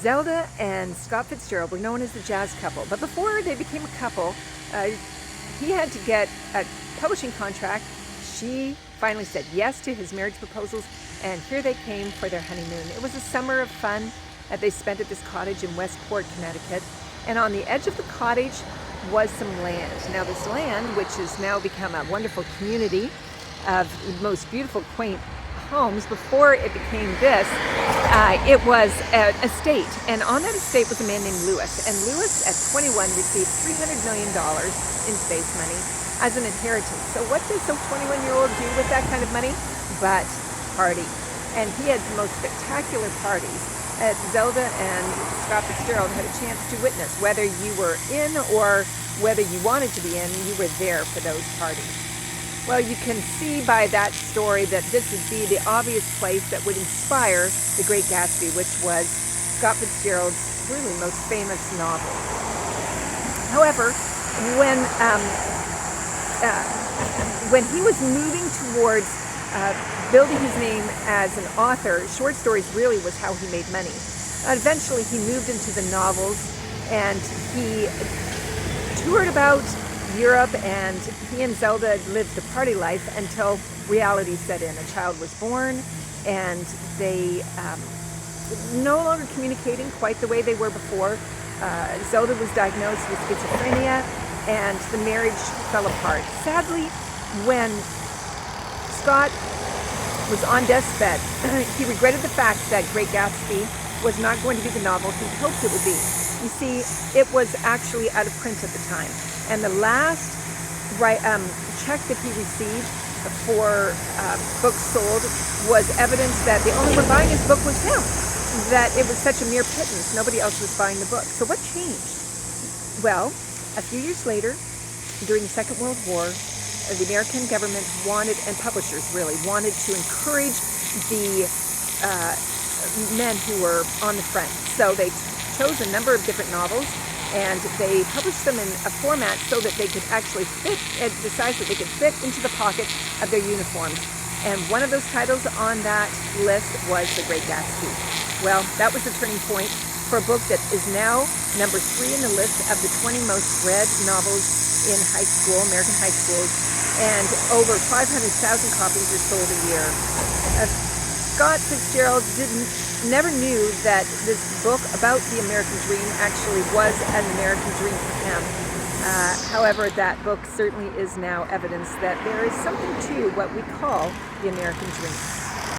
Zelda and Scott Fitzgerald were known as the jazz couple, but before they became a couple, he had to get a publishing contract. She finally said yes to his marriage proposals, and here they came for their honeymoon. It was a summer of fun that they spent at this cottage in Westport, Connecticut, and on the edge of the cottage was some land. Now this land, which has now become a wonderful community of the most beautiful, quaint homes, before it became this, it was an estate, and on that estate was a man named Lewis, and Lewis at 21 received $300 million in today's money as an inheritance. So what does a 21-year-old do with that kind of money but party? And he had the most spectacular parties that Zelda and Scott Fitzgerald had a chance to witness. Whether you were in or whether you wanted to be in, you were there for those parties. Well, you can see by that story that this would be the obvious place that would inspire The Great Gatsby, which was Scott Fitzgerald's really most famous novel. However, when he was moving towards building his name as an author, short stories really was how he made money. Eventually, he moved into the novels, and he toured about Europe, and he and Zelda lived the party life until reality set in. A child was born, and they no longer communicating quite the way they were before. Zelda was diagnosed with schizophrenia, and the marriage fell apart. Sadly, when Scott was on death's bed, he regretted the fact that Great Gatsby was not going to be the novel he hoped it would be. You see, it was actually out of print at the time. And the last check that he received for books sold was evidence that the only one buying his book was him, that it was such a mere pittance. Nobody else was buying the book. So what changed? Well, a few years later, during the Second World War, the American government wanted, and publishers really, wanted to encourage the men who were on the front. So they chose a number of different novels, and they published them in a format so that they could actually fit, at the size that they could fit into the pockets of their uniforms. And one of those titles on that list was The Great Gatsby. Well, that was the turning point for a book that is now number 3 in the list of the 20 most read novels in high school, American high schools, and over 500,000 copies are sold a year. Scott Fitzgerald never knew that this book about the American dream actually was an American dream for him. However, that book certainly is now evidence that there is something to what we call the American dream.